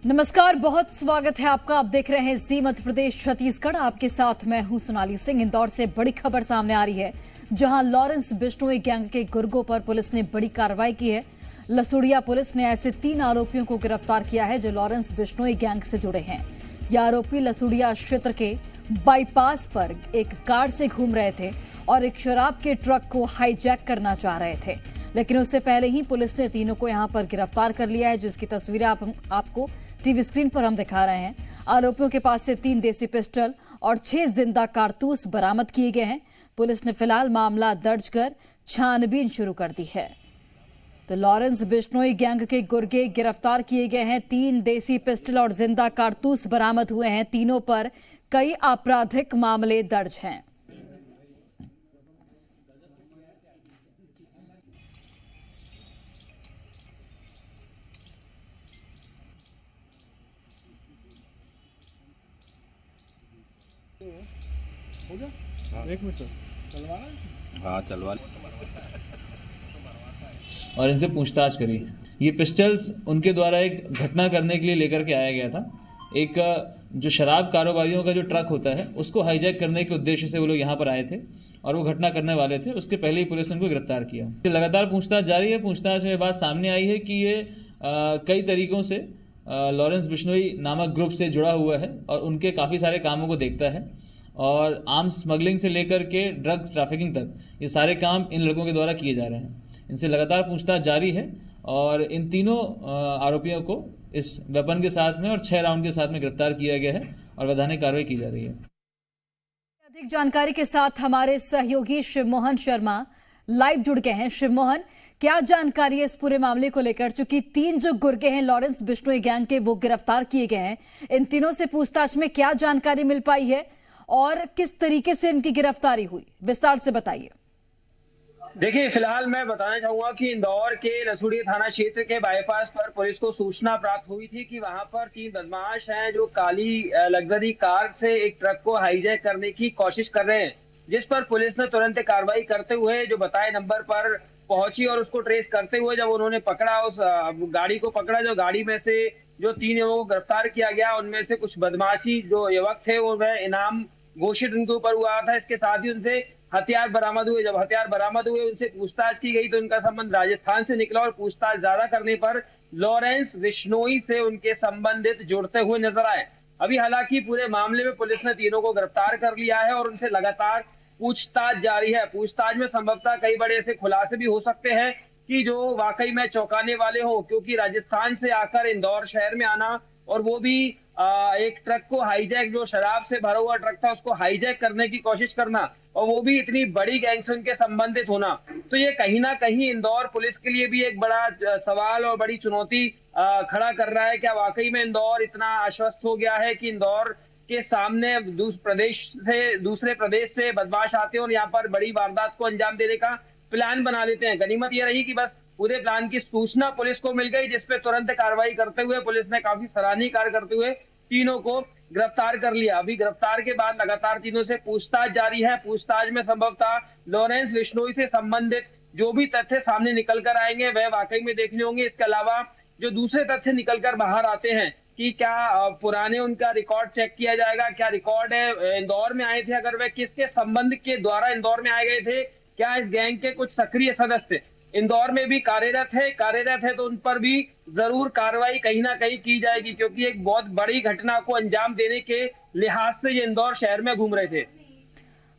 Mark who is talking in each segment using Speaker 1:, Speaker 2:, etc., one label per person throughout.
Speaker 1: नमस्कार, बहुत स्वागत है आपका। आप देख रहे हैं जी मध्य प्रदेश छत्तीसगढ़। आपके साथ मैं हूं सोनाली सिंह। इंदौर से बड़ी खबर सामने आ रही है, जहां लॉरेंस बिश्नोई गैंग के गुर्गों पर पुलिस ने बड़ी कार्रवाई की है। लसुड़िया पुलिस ने ऐसे 3 आरोपियों को गिरफ्तार किया है जो लॉरेंस बिश्नोई गैंग से जुड़े हैं। ये आरोपी लसुड़िया क्षेत्र के बाईपास पर एक कार से घूम रहे थे और एक शराब के ट्रक को हाईजैक करना चाह रहे थे, लेकिन उससे पहले ही पुलिस ने तीनों को यहां पर गिरफ्तार कर लिया है, जिसकी तस्वीरें आपको टीवी स्क्रीन पर हम दिखा रहे हैं। आरोपियों के पास से 3 देसी पिस्टल और 6 जिंदा कारतूस बरामद किए गए हैं। पुलिस ने फिलहाल मामला दर्ज कर छानबीन शुरू कर दी है। तो लॉरेंस बिश्नोई गैंग के गुर्गे गिरफ्तार किए गए हैं। 3 देसी पिस्टल और जिंदा कारतूस बरामद हुए हैं। तीनों पर कई आपराधिक मामले दर्ज हैं।
Speaker 2: हो गया? हाँ। 1 मिनट सर, चलवाना?
Speaker 3: हाँ चलवा।
Speaker 4: और इनसे पूछताछ करी। ये पिस्टल्स उनके द्वारा एक घटना करने के लिए लेकर के आया गया था। एक जो शराब कारोबारियों का जो ट्रक होता है उसको हाईजैक करने के उद्देश्य से वो लोग यहाँ पर आए थे और वो घटना करने वाले थे। उसके पहले ही पुलिस ने उनको गिरफ्तार किया। लगातार पूछताछ जारी है। पूछताछ में बात सामने आई है कि ये कई तरीकों से लॉरेंस बिश्नोई नामक ग्रुप से जुड़ा हुआ है और उनके काफ़ी सारे कामों को देखता है और आर्म्स स्मगलिंग से लेकर के ड्रग्स ट्रैफिकिंग तक ये सारे काम इन लड़कों के द्वारा किए जा रहे हैं। इनसे लगातार पूछताछ जारी है और इन तीनों आरोपियों को इस वेपन के साथ में और 6 राउंड के साथ में गिरफ्तार किया गया है और वैधानिक कार्रवाई की जा रही है।
Speaker 1: अधिक जानकारी के साथ हमारे सहयोगी शिवमोहन शर्मा लाइव जुड़ गए हैं। शिवमोहन, क्या जानकारी है इस पूरे मामले को लेकर? चूंकि 3 जो गुर्गे हैं लॉरेंस बिश्नोई गैंग के, वो गिरफ्तार किए गए हैं। इन तीनों से पूछताछ में क्या जानकारी मिल पाई है और किस तरीके से इनकी गिरफ्तारी हुई, विस्तार से बताइए।
Speaker 5: देखिए, फिलहाल मैं बताना चाहूंगा कि इंदौर के लसुड़िया थाना क्षेत्र के बाईपास पर पुलिस को सूचना प्राप्त हुई थी कि वहां पर 3 बदमाश हैं जो काली लग्जरी कार से एक ट्रक को हाईजैक करने की कोशिश कर रहे हैं, जिस पर पुलिस ने तुरंत कार्रवाई करते हुए जो बताए नंबर पर पहुंची और उसको ट्रेस करते हुए जब उन्होंने पकड़ा, उस गाड़ी को पकड़ा, जो गाड़ी में से जो 3 युवकों को गिरफ्तार किया गया, उनमें से कुछ बदमाशी जो युवक थे वो इनाम घोषित उनके ऊपर हुआ था। इसके साथ ही उनसे हथियार बरामद हुए। जब हथियार बरामद हुए, उनसे पूछताछ की गई तो उनका संबंध राजस्थान से निकला और पूछताछ ज्यादा करने पर लॉरेंस बिश्नोई से उनके संबंधित जुड़ते हुए नजर आए। अभी हालांकि पूरे मामले में पुलिस ने तीनों को गिरफ्तार कर लिया है और उनसे लगातार पूछताछ जारी है। पूछताछ में संभवतः कई बड़े ऐसे खुलासे भी हो सकते हैं कि जो वाकई में चौंकाने वाले हो, क्योंकि राजस्थान से आकर इंदौर शहर में आना और वो भी एक ट्रक को हाईजैक, जो शराब से भरा हुआ ट्रक था उसको हाईजैक करने की कोशिश करना, और वो भी इतनी बड़ी गैंग से उनके संबंधित होना, तो ये कहीं ना कहीं इंदौर पुलिस के लिए भी एक बड़ा सवाल और बड़ी चुनौती खड़ा कर रहा है। क्या वाकई में इंदौर इतना आश्वस्त हो गया है कि इंदौर के सामने दूसरे प्रदेश से बदमाश आते हैं और यहाँ पर बड़ी वारदात को अंजाम देने का प्लान बना लेते हैं? गनीमत ये रही कि बस पूरे प्लान की सूचना पुलिस को मिल गई, जिसपे तुरंत कार्रवाई करते हुए पुलिस ने काफी सराहनीय कार्य करते हुए तीनों को गिरफ्तार कर लिया। अभी गिरफ्तार के बाद लगातार तीनों से पूछताछ जारी है। पूछताछ में संभवतः लॉरेंस बिश्नोई से संबंधित जो भी तथ्य सामने निकल कर आएंगे वह वाकई में देखने होंगे। इसके अलावा जो दूसरे तथ्य निकल कर बाहर आते हैं कि क्या पुराने उनका रिकॉर्ड चेक किया जाएगा, क्या रिकॉर्ड है, इंदौर में आए थे, अगर वह किसके संबंध के द्वारा इंदौर में आए गए थे, क्या इस गैंग के कुछ सक्रिय सदस्य इंदौर में भी कार्यरत है तो उन पर भी जरूर कार्रवाई कहीं ना कहीं की जाएगी, क्योंकि एक बहुत बड़ी घटना को अंजाम देने के लिहाज से ये इंदौर शहर में घूम रहे थे।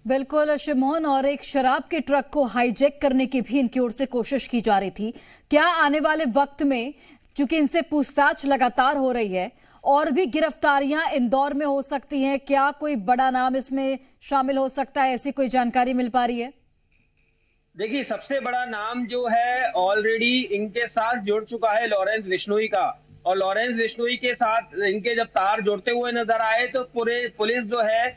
Speaker 1: बिल्कुल शिवमोहन, और एक शराब के ट्रक को हाईजैक करने की भी इनकी ओर से कोशिश की जा रही थी। क्या आने वाले वक्त में, चूंकि इनसे पूछताछ लगातार हो रही है, और भी गिरफ्तारियां इंदौर में हो सकती हैं? क्या कोई बड़ा नाम इसमें शामिल हो सकता है, ऐसी कोई जानकारी मिल पा रही है?
Speaker 5: देखिए, सबसे बड़ा नाम जो है ऑलरेडी इनके साथ जुड़ चुका है लॉरेंस बिश्नोई का, और लॉरेंस बिश्नोई के साथ इनके जब तार जुड़ते हुए नजर आए तो पूरे पुलिस जो है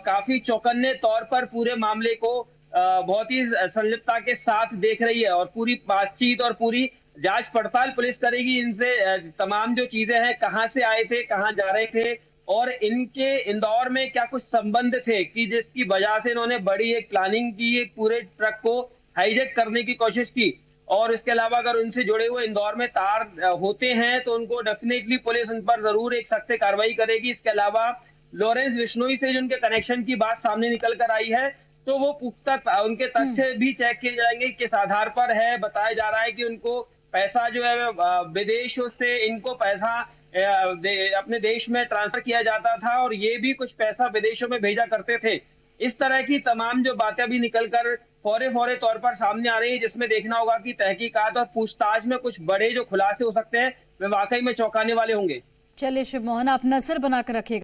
Speaker 5: काफी चौकन्ने तौर पर पूरे मामले को बहुत ही संलिप्तता के साथ देख रही है और पूरी बातचीत और पूरी जांच पड़ताल पुलिस करेगी इनसे। तमाम जो चीजें हैं, कहाँ से आए थे, कहाँ जा रहे थे और इनके इंदौर में क्या कुछ संबंध थे कि जिसकी वजह से इन्होंने बड़ी एक प्लानिंग की, एक पूरे ट्रक को हाईजैक करने की कोशिश की। और इसके अलावा अगर उनसे जुड़े हुए इंदौर में तार होते हैं तो उनको डेफिनेटली पुलिस उन पर जरूर एक सख्त कार्रवाई करेगी। इसके अलावा लॉरेंस बिश्नोई से जो उनके कनेक्शन की बात सामने निकल कर आई है, तो वो पुख्ता उनके तथ्य भी चेक किए जाएंगे, किस आधार पर है। बताया जा रहा है कि उनको पैसा जो है विदेशों से इनको पैसा अपने देश में ट्रांसफर किया जाता था और ये भी कुछ पैसा विदेशों में भेजा करते थे। इस तरह की तमाम जो बातें अभी निकलकर फौरे तौर पर सामने आ रही है, जिसमें देखना होगा कि तहकीकात और पूछताछ में कुछ बड़े जो खुलासे हो सकते हैं वे वाकई में चौंकाने वाले होंगे।
Speaker 1: चलिए शिव मोहन, आप नजर बनाकर रखिएगा।